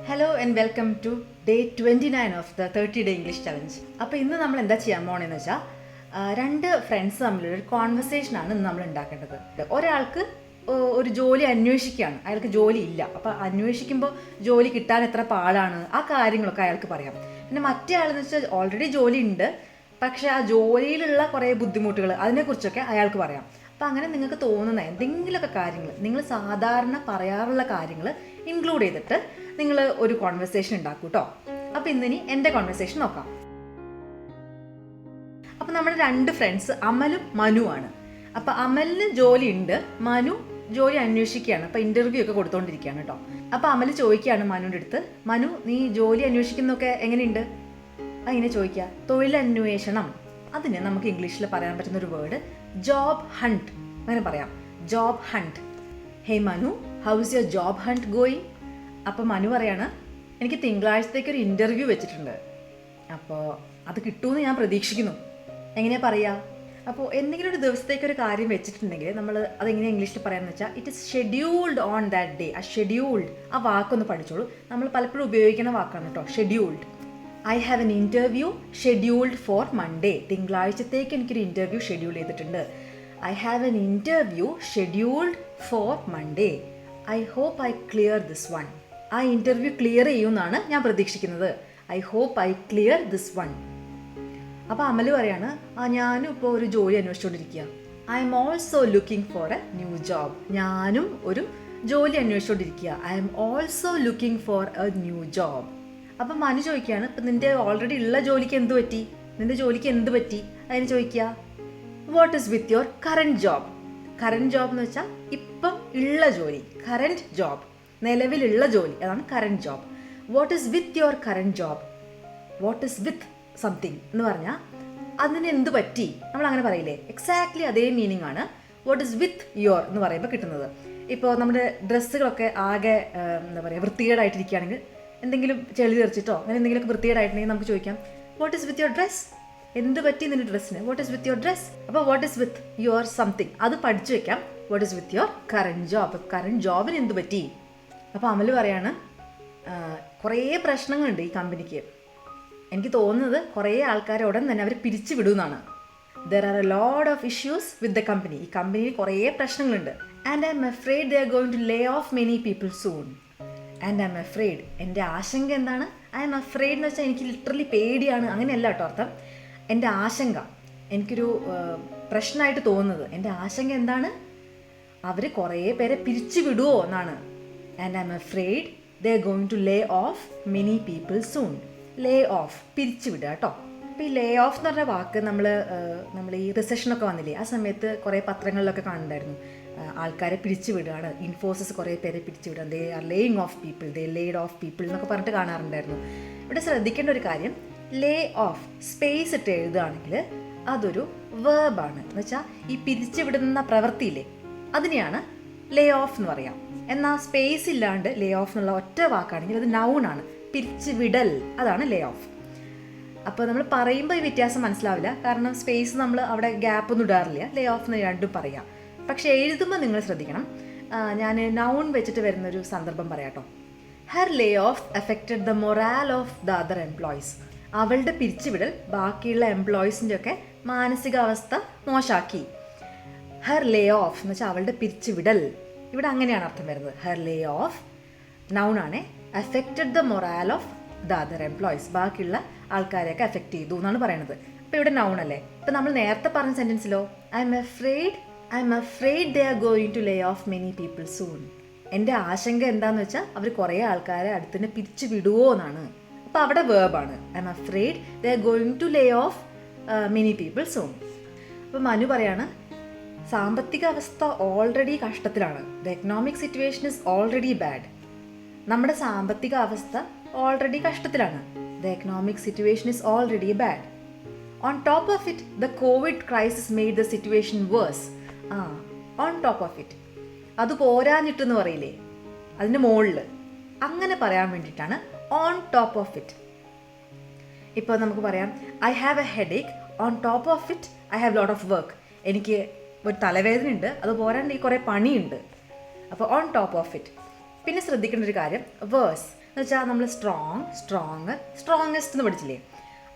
Hello and welcome to day 29 of the 30-day English challenge. അപ്പോൾ ഇന്ന് നമ്മൾ എന്താ ചെയ്യാൻ പോകണമെന്ന് വെച്ചാൽ രണ്ട് ഫ്രണ്ട്സ് തമ്മിലൊരു കോൺവെർസേഷനാണ് ഇന്ന് നമ്മൾ ഉണ്ടാക്കേണ്ടത്. ഒരാൾക്ക് ഒരു ജോലി അന്വേഷിക്കുകയാണ്, അയാൾക്ക് ജോലി ഇല്ല. അപ്പോൾ അന്വേഷിക്കുമ്പോൾ ജോലി കിട്ടാൻ എത്ര പാടാണ് ആ കാര്യങ്ങളൊക്കെ അയാൾക്ക് പറയാം. പിന്നെ മറ്റേ ആളെന്ന് വെച്ചാൽ ഓൾറെഡി ജോലി ഉണ്ട്, പക്ഷേ ആ ജോലിയിലുള്ള കുറേ ബുദ്ധിമുട്ടുകൾ അതിനെക്കുറിച്ചൊക്കെ അയാൾക്ക് പറയാം. അപ്പോൾ അങ്ങനെ നിങ്ങൾക്ക് തോന്നുന്ന എന്തെങ്കിലുമൊക്കെ കാര്യങ്ങൾ, നിങ്ങൾ സാധാരണ പറയാറുള്ള കാര്യങ്ങൾ ഇൻക്ലൂഡ് ചെയ്തിട്ട് നിങ്ങൾ ഒരു കോൺവെർസേഷൻ ഉണ്ടാക്കൂ കേട്ടോ. അപ്പോൾ ഇന്നിനി എൻ്റെ കോൺവെർസേഷൻ നോക്കാം. അപ്പോൾ നമ്മുടെ രണ്ട് ഫ്രണ്ട്സ് അമലും മനുവാണ്. അപ്പോൾ അമലിന് ജോലി ഉണ്ട്, മനു ജോലി അന്വേഷിക്കുകയാണ്. അപ്പോൾ ഇൻ്റർവ്യൂ ഒക്കെ കൊടുത്തുകൊണ്ടിരിക്കുകയാണ് കേട്ടോ. അപ്പോൾ അമൽ ചോദിക്കുകയാണ് മനുവിൻ്റെ അടുത്ത്, മനു നീ ജോലി അന്വേഷിക്കുന്നതൊക്കെ എങ്ങനെയുണ്ട്? അങ്ങനെ ചോദിക്കുക. തൊഴിലന്വേഷണം, അതിന് നമുക്ക് ഇംഗ്ലീഷിൽ പറയാൻ പറ്റുന്നൊരു വേർഡ് ജോബ് ഹണ്ട്, അങ്ങനെ പറയാം, job hunt. Hey Manu, how is your job hunt going? അപ്പോൾ മനു പറയാണ്, എനിക്ക് തിങ്കളാഴ്ചത്തേക്ക് ഒരു ഇൻ്റർവ്യൂ വെച്ചിട്ടുണ്ട്, അപ്പോൾ അത് കിട്ടുമെന്ന് ഞാൻ പ്രതീക്ഷിക്കുന്നു. എങ്ങനെയാണ് പറയുക? അപ്പോൾ എന്തെങ്കിലും ഒരു ദിവസത്തേക്ക് ഒരു കാര്യം വെച്ചിട്ടുണ്ടെങ്കിൽ നമ്മൾ അതെങ്ങനെയാണ് ഇംഗ്ലീഷിൽ പറയാമെന്ന് വെച്ചാൽ it is scheduled on that day. ആ ഷെഡ്യൂൾഡ്, ആ വാക്കൊന്ന് പഠിച്ചോളൂ. നമ്മൾ പലപ്പോഴും ഉപയോഗിക്കുന്ന വാക്കാണ് കേട്ടോ scheduled. I have an interview scheduled for Monday. തിങ്കളാഴ്ചത്തേക്ക് എനിക്കൊരു ഇൻ്റർവ്യൂ ഷെഡ്യൂൾ ചെയ്തിട്ടുണ്ട്. I have an interview scheduled for Monday. I hope I clear this one. ആ ഇൻ്റർവ്യൂ ക്ലിയർ ചെയ്യുമെന്നാണ് ഞാൻ പ്രതീക്ഷിക്കുന്നത്. I hope I clear this one. അപ്പോൾ അമൽ പറയാണ്, ഞാനും ഇപ്പോൾ ഒരു ജോലി അന്വേഷിച്ചുകൊണ്ടിരിക്കുക. I'm also looking for a new job. ഞാനും ഒരു ജോലി അന്വേഷിച്ചുകൊണ്ടിരിക്കുക. I'm also looking for a new job. അപ്പം മനു ചോദിക്കുകയാണ്, ഇപ്പം നിൻ്റെ ഓൾറെഡി ഉള്ള ജോലിക്ക് എന്ത് പറ്റി? നിൻ്റെ ജോലിക്ക് എന്ത് പറ്റി? അതിന് ചോദിക്കുക, what is with your current job? Current job എന്ന് വെച്ചാൽ ഇപ്പം ഉള്ള ജോലി, കറൻറ്റ് ജോബ്, നിലവിലുള്ള ജോലി, അതാണ് current job. What is with your current job? What is with something എന്ന് പറഞ്ഞാൽ അതിന് എന്ത് പറ്റി, നമ്മൾ അങ്ങനെ പറയില്ലേ? എക്സാക്ട്ലി അതേ മീനിങ് ആണ് വാട്ട് ഈസ് വിത്ത് യുവർ എന്ന് പറയുമ്പോൾ കിട്ടുന്നത്. ഇപ്പോൾ നമ്മുടെ ഡ്രസ്സുകളൊക്കെ ആകെ എന്താ പറയുക വൃത്തികേടായിട്ടിരിക്കുകയാണെങ്കിൽ, എന്തെങ്കിലും ചെളി തെറിച്ചിട്ടോ അങ്ങനെ എന്തെങ്കിലുമൊക്കെ വൃത്തികേടായിട്ടുണ്ടെങ്കിൽ നമുക്ക് ചോദിക്കാം, what is with your dress? എന്ത് പറ്റി നിൻ്റെ ഡ്രസ്സിന്? What is with your dress? അപ്പോൾ what is with your something അത് പഠിച്ചു വെക്കാം. What is with your current job? Current ജോബിന് എന്ത് പറ്റി? അപ്പോൾ അമൽ പറയാണ്, കുറേ പ്രശ്നങ്ങളുണ്ട് ഈ കമ്പനിക്ക്. എനിക്ക് തോന്നുന്നത് കുറേ ആൾക്കാരെ ഉടൻ തന്നെ അവർ പിരിച്ചു വിടുമെന്നാണ്. There are a lot of issues with the company. ഈ കമ്പനിയിൽ കുറേ പ്രശ്നങ്ങളുണ്ട്. And I M afraid they are going to lay off many people soon. And I M afraid, എൻ്റെ ആശങ്ക എന്താണ്? ഐ എം അഫ്രെയ്ഡ് എന്ന് വെച്ചാൽ എനിക്ക് ലിറ്ററലി പേടിയാണ്, അങ്ങനെയല്ല കേട്ടോ അർത്ഥം. എൻ്റെ ആശങ്ക, എനിക്കൊരു പ്രശ്നമായിട്ട് തോന്നുന്നത്, എൻ്റെ ആശങ്ക എന്താണ്? അവർ കുറേ പേരെ പിരിച്ചു വിടുമോ എന്നാണ്. And I M afraid they are going to lay off many people soon. Lay off, പിരിച്ചു വിടുക കേട്ടോ. അപ്പോൾ ഈ ലേ ഓഫ് എന്ന് പറഞ്ഞ വാക്ക് നമ്മൾ ഈ റിസഷനൊക്കെ വന്നില്ലേ, ആ സമയത്ത് കുറേ പത്രങ്ങളിലൊക്കെ കാണുന്നുണ്ടായിരുന്നു, ആൾക്കാരെ പിരിച്ചു വിടുകയാണ്, ഇൻഫോസിസ് കുറേ പേരെ പിരിച്ചു വിടുക, they are laying of people, they laid of people എന്നൊക്കെ പറഞ്ഞിട്ട് കാണാറുണ്ടായിരുന്നു. ഇവിടെ ശ്രദ്ധിക്കേണ്ട ഒരു കാര്യം, ലേ ഓഫ് സ്പേസ് ഇട്ട് എഴുതുകയാണെങ്കിൽ അതൊരു വേർബാണ്. എന്ന് വെച്ചാൽ ഈ പിരിച്ചു വിടുന്ന പ്രവൃത്തിയില്ലേ, അതിനെയാണ് ലേ ഓഫ് എന്ന് പറയാം. എന്നാൽ സ്പേസ് ഇല്ലാണ്ട് ലേ ഓഫ് എന്നുള്ള ഒറ്റ വാക്കാണെങ്കിൽ അത് നൗണാണ്, പിരിച്ചു വിടൽ, അതാണ് ലേ ഓഫ്. അപ്പോൾ നമ്മൾ പറയുമ്പോൾ ഈ വ്യത്യാസം മനസ്സിലാവില്ല, കാരണം സ്പേസ് നമ്മൾ അവിടെ ഗ്യാപ്പ് ഒന്നും ഇടാറില്ല, ലേ ഓഫ് എന്ന് രണ്ടും പറയാം. പക്ഷേ എഴുതുമ്പോൾ നിങ്ങൾ ശ്രദ്ധിക്കണം. ഞാൻ നൗൺ വെച്ചിട്ട് വരുന്നൊരു സന്ദർഭം പറയാം കേട്ടോ. Her lay of affected the morale of the other employees. അവളുടെ പിരിച്ചുവിടൽ ബാക്കിയുള്ള എംപ്ലോയീസിൻ്റെ ഒക്കെ മാനസികാവസ്ഥ മോശമാക്കി. ഹെർ ലേ ഓഫ് എന്ന് വെച്ചാൽ അവളുടെ പിരിച്ചുവിടൽ, ഇവിടെ അങ്ങനെയാണ് അർത്ഥം വരുന്നത്. ഹെർ ലേ ഓഫ് നൗണാണ്, affected the morale of the other employees, ബാക്കിയുള്ള ആൾക്കാരെയൊക്കെ അഫക്റ്റ് ചെയ്തു എന്നാണ് പറയുന്നത്. അപ്പോൾ ഇവിടെ നൗൺ അല്ലേ. ഇപ്പം നമ്മൾ നേരത്തെ പറഞ്ഞ സെൻറ്റൻസിലോ I M afraid they are going to lay off many people soon. എൻ്റെ ആശങ്ക എന്താണെന്ന് വെച്ചാൽ അവർ കുറേ ആൾക്കാരെ അടുത്തന്നെ പിരിച്ചു വിടുമോ എന്നാണ്. അപ്പോൾ അവിടെ വേർബാണ്, I M afraid they are going to lay off many people soon. അപ്പോൾ മനു പറയാണ്, സാമ്പത്തിക അവസ്ഥ ഓൾറെഡി കഷ്ടത്തിലാണ്. The economic situation is already bad. നമ്മുടെ സാമ്പത്തിക അവസ്ഥ ഓൾറെഡി കഷ്ടത്തിലാണ്. The economic situation is already bad. On top of it the Covid crisis made the situation worse. On top of it, അത് പോരാഞ്ഞിട്ടെന്ന് പറയില്ലേ, അതിൻ്റെ മുകളിൽ, അങ്ങനെ പറയാൻ വേണ്ടിയിട്ടാണ് ഓൺ ടോപ്പ് ഓഫ് ഇറ്റ്. ഇപ്പോൾ നമുക്ക് പറയാം, I have A headache, on top of it I have lot of work. എനിക്ക് ഒരു തലവേദന ഉണ്ട്, അത് പോരാണ്ട് ഈ കുറേ പണിയുണ്ട്. അപ്പോൾ ഓൺ ടോപ്പ് ഓഫ് ഇറ്റ്. പിന്നെ ശ്രദ്ധിക്കേണ്ട ഒരു കാര്യം, വേഴ്സ്. എന്ന് വെച്ചാൽ നമ്മൾ സ്ട്രോങ്, സ്ട്രോങ്ങസ്റ്റ് എന്ന് പഠിച്ചില്ലേ,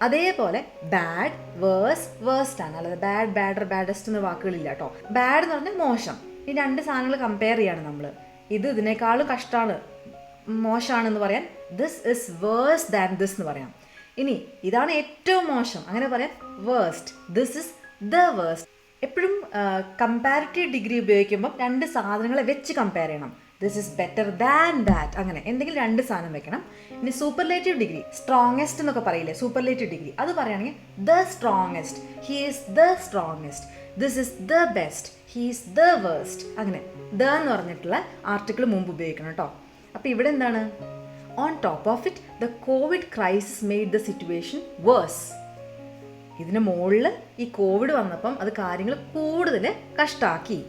അതേപോലെ ബാഡ്, വേഴ്സ്റ്റ് ആണ്. അല്ലാതെ ബാഡ്, ബാഡർ, ബാഡസ്റ്റ് എന്ന വാക്കുകളില്ല കേട്ടോ. ബാഡ് എന്ന് പറഞ്ഞാൽ മോശം. ഈ രണ്ട് സാധനങ്ങൾ കമ്പയർ ചെയ്യാണ് നമ്മൾ. ഇതിനേക്കാളും കഷ്ടമാണ്, മോശമാണെന്ന് പറയാൻ this is verse than this എന്ന് പറയാം. ഇനി ഇതാണ് ഏറ്റവും മോശം, അങ്ങനെ പറയാൻ worst, this is the worst. എപ്പോഴും കമ്പാരിറ്റീവ് ഡിഗ്രി ഉപയോഗിക്കുമ്പോൾ രണ്ട് സാധനങ്ങളെ വെച്ച് കമ്പയർ ചെയ്യണം. This is better than that, അങ്ങനെ എന്തെങ്കിലും രണ്ട് സാധനം വെക്കണം. ഇനി സൂപ്പർലേറ്റീവ് ഡിഗ്രി, സ്ട്രോങ്ങസ്റ്റ് എന്നൊക്കെ പറയില്ലേ, സൂപ്പർലേറ്റീവ് ഡിഗ്രി, അത് പറയുകയാണെങ്കിൽ the strongest, he is the strongest, this is the best, he is the worst, അങ്ങനെ ദ എന്ന് പറഞ്ഞിട്ടുള്ള ആർട്ടിക്കിൾ മുമ്പ് ഉപയോഗിക്കണം കേട്ടോ. അപ്പോൾ ഇവിടെ എന്താണ്, on top of it the Covid crisis made the situation worse. ഇതിന് മുകളിൽ ഈ കോവിഡ് വന്നപ്പം അത് കാര്യങ്ങൾ കൂടുതൽ കഷ്ടമാക്കി.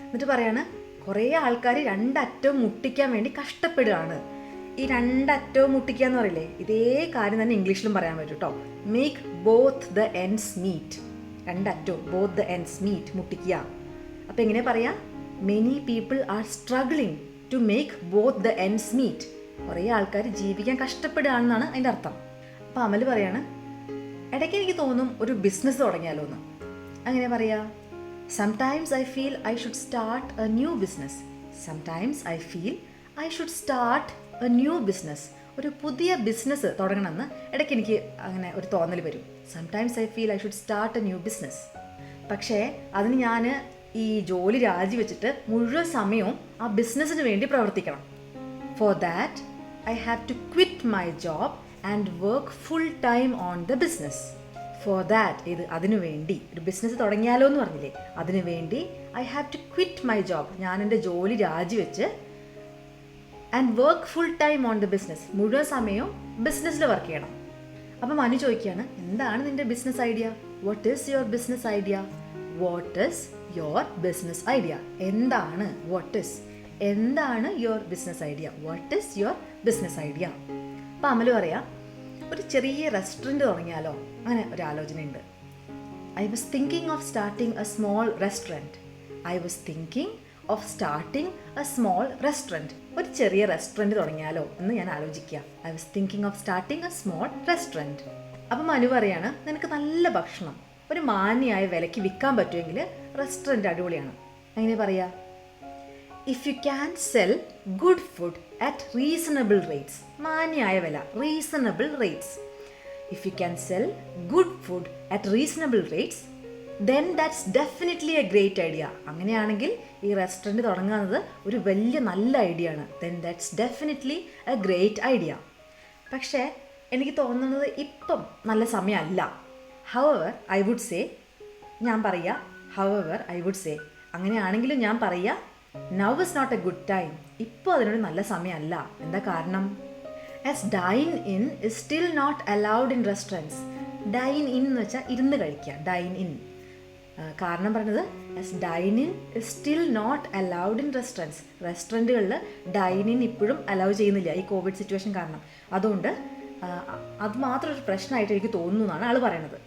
എന്നിട്ട് പറയാണ്, കുറേ ആൾക്കാർ രണ്ടറ്റവും മുട്ടിക്കാൻ വേണ്ടി കഷ്ടപ്പെടുകയാണ്. ഈ രണ്ടറ്റവും മുട്ടിക്കുക എന്ന് പറയില്ലേ, ഇതേ കാര്യം തന്നെ ഇംഗ്ലീഷിലും പറയാൻ പറ്റും കേട്ടോ. Make both the ends meet, രണ്ടറ്റവും ബോത്ത് ദ എൻഡ്സ് മീറ്റ്, മുട്ടിക്കുക. അപ്പം എങ്ങനെ പറയാം, many people are struggling to make both the ends meet. കുറേ ആൾക്കാർ ജീവിക്കാൻ കഷ്ടപ്പെടുകയാണെന്നാണ് അതിൻ്റെ അർത്ഥം. അപ്പം അമൽ പറയാണ്, ഇടയ്ക്ക് എനിക്ക് തോന്നും ഒരു ബിസിനസ് തുടങ്ങിയാലോ എന്ന്. അങ്ങനെ പറയാ, sometimes I feel I should start A new business. Sometimes I feel I should start A new business. ഒരു പുതിയ ബിസിനസ് തുടങ്ങണമെന്ന് ഇടയ്ക്ക് എനിക്ക് അങ്ങനെ ഒരു തോന്നൽ വരും. Sometimes I feel I should start A new business. പക്ഷേ അതിന് ഞാൻ ഈ ജോലി രാജിവെച്ചിട്ട് മുഴുവൻ സമയവും ആ ബിസിനസ്സിന് വേണ്ടി പ്രവർത്തിക്കണം. For that I have to quit my job and work full time on the business. For that, ഇത് അതിനു വേണ്ടി, ഒരു ബിസിനസ് തുടങ്ങിയാലോ എന്ന് പറഞ്ഞില്ലേ, അതിനു വേണ്ടി I have to quit my job, ഞാൻ എൻ്റെ ജോലി രാജിവെച്ച്, and work full time on the business, മുഴുവൻ സമയവും ബിസിനസ്സിൽ വർക്ക് ചെയ്യണം. അപ്പം മനു ചോദിക്കുകയാണ്, എന്താണ് നിൻ്റെ business idea? What is your business idea? What is your business idea? എന്താണ് എന്താണ് your business idea? What is your business idea? അപ്പം അമൽ പറയാം, ഒരു ചെറിയ റെസ്റ്റോറൻറ്റ് തുടങ്ങിയാലോ, അങ്ങനെ ഒരു ആലോചനയുണ്ട്. I was thinking of starting a small restaurant. ഒരു ചെറിയ റെസ്റ്റോറൻറ്റ് തുടങ്ങിയാലോ എന്ന് ഞാൻ ആലോചിക്കുക. I was thinking of starting a small restaurant. അപ്പം മനു പറയാണ്, നിനക്ക് നല്ല ഭക്ഷണം ഒരു മാന്യമായ വിലയ്ക്ക് വിൽക്കാൻ പറ്റുമെങ്കിൽ റെസ്റ്റോറൻറ്റ് അടിപൊളിയാണ്. അങ്ങനെ പറയാ, if you can sell good food at reasonable rates. മാന്യമായ വില, reasonable rates. If you can sell good food at reasonable rates then that's definitely A great idea. അങ്ങനെയാണെങ്കിൽ ഈ റെസ്റ്റോറൻറ്റ് തുടങ്ങുന്നത് ഒരു വലിയ നല്ല ഐഡിയ ആണ്. Then that's definitely A great idea. പക്ഷേ എനിക്ക് തോന്നുന്നത് ഇപ്പം നല്ല സമയമല്ല. ഹവർ ഐ വുഡ് സേ, ഞാൻ പറയാ, അങ്ങനെയാണെങ്കിലും ഞാൻ പറയാ, now is not a good time. ഇപ്പോൾ അതിനൊരു നല്ല സമയമല്ല. എന്താ കാരണം? As dine in is still not allowed in restaurants. Dine in എന്ന് വെച്ചാൽ ഇരുന്ന് കഴിക്കുക, ഡൈൻ ഇൻ. കാരണം പറഞ്ഞത്, as dine in is still not allowed in restaurants. റെസ്റ്റോറൻറ്റുകളിൽ ഡൈൻ ഇൻ ഇപ്പോഴും അലൗ ചെയ്യുന്നില്ല ഈ കോവിഡ് സിറ്റുവേഷൻ കാരണം. അതുകൊണ്ട് അത് മാത്രം ഒരു പ്രശ്നമായിട്ട് എനിക്ക് തോന്നുന്നു എന്നാണ് ആൾ പറയണത്.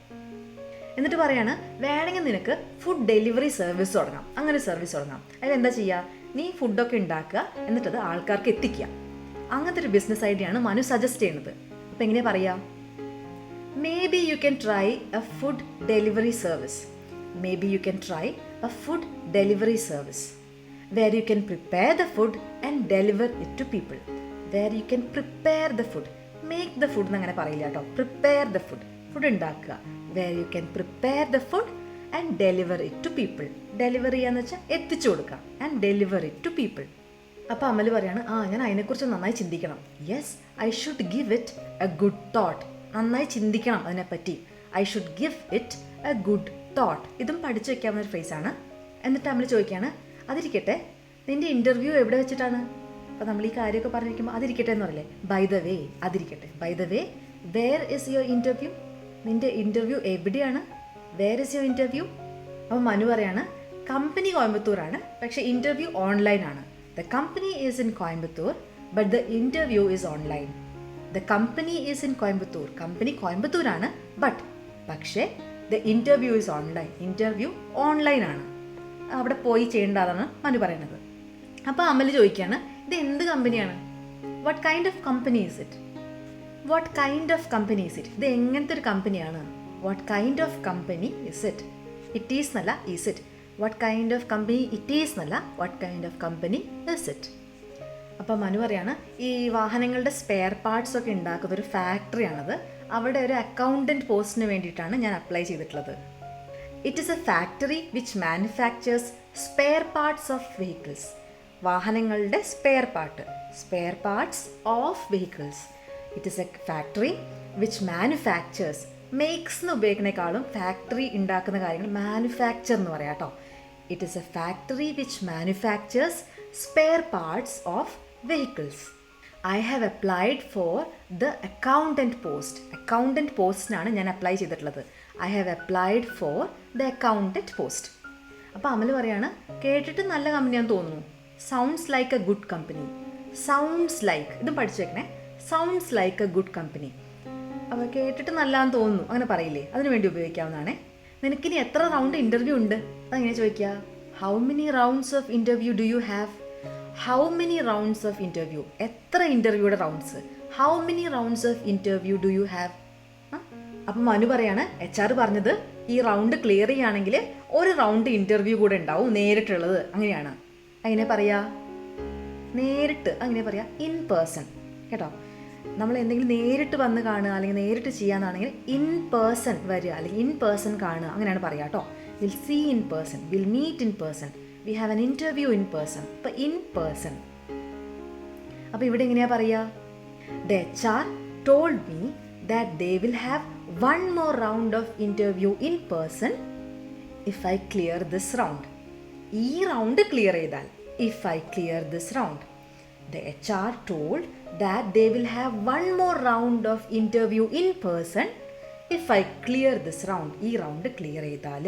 എന്നിട്ട് പറയാണ്, വേണമെങ്കിൽ നിനക്ക് ഫുഡ് ഡെലിവറി സർവീസ് തുടങ്ങാം. അങ്ങനെ സർവീസ് തുടങ്ങാം. അതിലെന്താ ചെയ്യുക, നീ ഫുഡൊക്കെ ഉണ്ടാക്കുക, എന്നിട്ടത് ആൾക്കാർക്ക് എത്തിക്കുക. അങ്ങനത്തെ ഒരു ബിസിനസ് ഐഡിയ ആണ് മനു സജസ്റ്റ് ചെയ്യുന്നത്. അപ്പം എങ്ങനെയാ പറയുക, may be you can try A food delivery service. where you can prepare the food and deliver it to people. Make the food എന്നങ്ങനെ പറയില്ല കേട്ടോ. prepare the food, ഫുഡ് ഉണ്ടാക്കുക. where you can prepare the food and deliver it to people. Deliver ചെയ്യാന്ന് വെച്ചാൽ എത്തിച്ചു കൊടുക്കുക. and deliver it to people. അപ്പോൾ അമൽ പറയാണ്, ഞാൻ അതിനെക്കുറിച്ച് നന്നായി ചിന്തിക്കണം. Yes, I should give it A good thought. നന്നായി ചിന്തിക്കണം അതിനെപ്പറ്റി. I should give it A good thought. ഇതും പഠിച്ചു വെക്കാവുന്ന ഒരു ഫ്രേസാണ്. എന്നിട്ട് അമൽ ചോദിക്കുകയാണ്, അതിരിക്കട്ടെ, നിൻ്റെ ഇൻ്റർവ്യൂ എവിടെ വെച്ചിട്ടാണ്? അപ്പോൾ നമ്മൾ ഈ കാര്യമൊക്കെ പറഞ്ഞിരിക്കുമ്പോൾ അതിരിക്കട്ടെ എന്ന് പറയില്ലേ, ബൈ ദ വേ, അതിരിക്കട്ടെ. By the way, where is your interview? നിൻ്റെ ഇൻ്റർവ്യൂ എവിടെയാണ്? Where is your interview? അപ്പോൾ മനു പറയാണ്, കമ്പനി കോയമ്പത്തൂരാണ്, പക്ഷേ ഇൻ്റർവ്യൂ ഓൺലൈനാണ്. The company is in Coimbatore, but the interview is online. The company is in Coimbatore. Company കോയമ്പത്തൂരാണ്, പക്ഷേ the interview is online. Interview ഓൺലൈനാണ്. അവിടെ പോയി ചെയ്യേണ്ടതാണ് മനു പറയുന്നത്. അപ്പോൾ അമൽ ചോദിക്കുകയാണ്, ഇത് എന്ത് കമ്പനിയാണ്? What kind of company is it? What kind of company is it? ഇത് എങ്ങനത്തെ ഒരു കമ്പനിയാണ്? What kind of company is it? It is എന്നല്ല, is it. What kind of company it is എന്നല്ല, what kind of company is it. അപ്പോൾ മനു പറയാണ്, ഈ വാഹനങ്ങളുടെ സ്പെയർ പാർട്സ് ഒക്കെ ഉണ്ടാക്കുന്ന ഒരു ഫാക്ടറിയാണത്. അവിടെ ഒരു അക്കൗണ്ടൻറ്റ് പോസ്റ്റിന് വേണ്ടിയിട്ടാണ് ഞാൻ അപ്ലൈ ചെയ്തിട്ടുള്ളത്. It is a factory which manufactures spare parts of vehicles. വാഹനങ്ങളുടെ spare parts of vehicles. It is a factory which manufactures. Makes എന്ന് ഉപയോഗിക്കുന്നേക്കാളും ഫാക്ടറി ഉണ്ടാക്കുന്ന കാര്യങ്ങൾ മാനുഫാക്ചർ എന്ന് പറയാം കേട്ടോ. It is a factory which manufactures spare parts of vehicles. I have applied for the accountant post. Accountant പോസ്റ്റിനാണ് ഞാൻ apply ചെയ്തിട്ടുള്ളത്. I have applied for the accountant post. അപ്പോൾ അമൽ പറയാണ്, കേട്ടിട്ട് നല്ല കമ്പനിയാണെന്ന് തോന്നുന്നു. Sounds like a good company. Sounds like, ഇതും പഠിച്ചേക്കണേ. Sounds like a good company. അപ്പോൾ കേട്ടിട്ട് നല്ലതാണെന്ന് തോന്നുന്നു, അങ്ങനെ പറയില്ലേ? അതിനു വേണ്ടി ഉപയോഗിക്കാവുന്നതാണേ. നിനക്കിനി എത്ര റൗണ്ട് ഇൻ്റർവ്യൂ ഉണ്ട്? അതെങ്ങനെ ചോദിക്കുക? How many rounds of interview do you have? How many rounds of interview? എത്ര ഇൻ്റർവ്യൂയുടെ rounds? How many rounds of interview do you have? അപ്പം മനു പറയാണ്, HR പറഞ്ഞത് ഈ റൗണ്ട് ക്ലിയർ ചെയ്യുകയാണെങ്കിൽ ഒരു റൗണ്ട് ഇൻ്റർവ്യൂ കൂടെ ഉണ്ടാവും, നേരിട്ടുള്ളത്. അങ്ങനെയാണ്. അങ്ങനെ പറയാ, നേരിട്ട് അങ്ങനെ പറയാ, ഇൻ പേഴ്സൺ കേട്ടോ. നമ്മൾ എന്തെങ്കിലും നേരിട്ട് വന്ന് കാണുക അല്ലെങ്കിൽ നേരിട്ട് ചെയ്യാന്നാണെങ്കിൽ ഇൻ പേഴ്സൺ വരിക അല്ലെങ്കിൽ ഇൻ പേഴ്സൺ കാണുക, അങ്ങനെയാണ് പറയുക കേട്ടോ. Will see in person, will meet in person, we have an interview in person. അപ്പോൾ ഇൻ പേഴ്സൺ. അപ്പോൾ ഇവിടെ എങ്ങനെയാണ് പറയുക? The HR told me that they will have one more round of interview in person if I clear this round. ഈ round clear ചെയ്താൽ, if I clear this round. The HR told that they will have one more round of interview in person if I clear this round. ഈ round clear ചെയ്താൽ.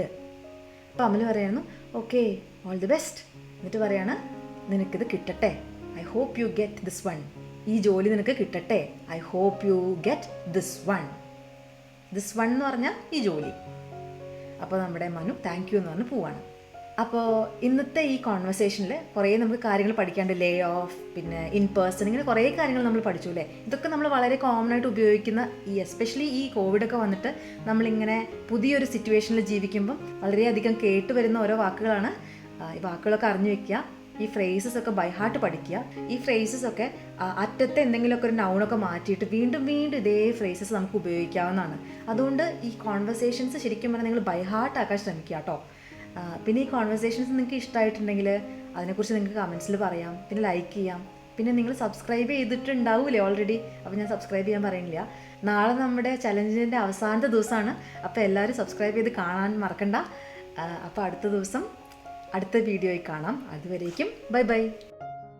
അപ്പോൾ അമൽ പറയുന്നു, okay, all the best. എന്നിട്ട് പറയാണ്, നിനക്കിത് കിട്ടട്ടെ. I hope you get this one. ഈ ജോലി നിനക്ക് കിട്ടട്ടെ. I hope you get this one. This one എന്ന് പറഞ്ഞാൽ ഈ ജോലി. അപ്പോൾ നമ്മുടെ മനു താങ്ക് യു എന്ന് പറഞ്ഞ് പോവാണ്. അപ്പോൾ ഇന്നത്തെ ഈ കോൺവെർസേഷനിൽ കുറേ നമുക്ക് കാര്യങ്ങൾ പഠിക്കാണ്ട്. ലേ ഓഫ്, പിന്നെ ഇൻ പേഴ്സൺ, ഇങ്ങനെ കുറേ കാര്യങ്ങൾ നമ്മൾ പഠിച്ചു അല്ലേ. ഇതൊക്കെ നമ്മൾ വളരെ കോമൺ ആയിട്ട് ഉപയോഗിക്കുന്ന, ഈ എസ്പെഷ്യലി ഈ കോവിഡൊക്കെ വന്നിട്ട് നമ്മളിങ്ങനെ പുതിയൊരു സിറ്റുവേഷനിൽ ജീവിക്കുമ്പം വളരെയധികം കേട്ട് വരുന്ന ഓരോ വാക്കുകളാണ്. ഈ വാക്കുകളൊക്കെ അറിഞ്ഞു വെക്കുക. ഈ ഫ്രേസസ് ഒക്കെ ബൈ ഹാർട്ട് പഠിക്കുക. ഈ ഫ്രേസസ് ഒക്കെ അറ്റത്തെ എന്തെങ്കിലുമൊക്കെ ഒരു നൗണൊക്കെ മാറ്റിയിട്ട് വീണ്ടും വീണ്ടും ഇതേ ഫ്രേസസ് നമുക്ക് ഉപയോഗിക്കാവുന്നതാണ്. അതുകൊണ്ട് ഈ കോൺവെർസേഷൻസ് ശരിക്കും പറഞ്ഞാൽ നിങ്ങൾ ബൈ ഹാർട്ട് ആക്കാൻ ശ്രമിക്കുക കേട്ടോ. പിന്നെ ഈ കോൺവെർസേഷൻസ് നിങ്ങൾക്ക് ഇഷ്ടമായിട്ടുണ്ടെങ്കിൽ അതിനെക്കുറിച്ച് നിങ്ങൾക്ക് കമൻസിൽ പറയാം. പിന്നെ ലൈക്ക് ചെയ്യാം. പിന്നെ നിങ്ങൾ സബ്സ്ക്രൈബ് ചെയ്തിട്ടുണ്ടാവില്ലേ ഓൾറെഡി. അപ്പോൾ ഞാൻ സബ്സ്ക്രൈബ് ചെയ്യാൻ പറയുന്നില്ല. നാളെ നമ്മുടെ ചലഞ്ചിൻ്റെ അവസാനത്തെ ദിവസമാണ്. അപ്പോൾ എല്ലാവരും സബ്സ്ക്രൈബ് ചെയ്ത് കാണാൻ മറക്കണ്ട. അപ്പോൾ അടുത്ത ദിവസം അടുത്ത വീഡിയോയിൽ കാണാം. അതുവരേക്കും ബൈ ബൈ.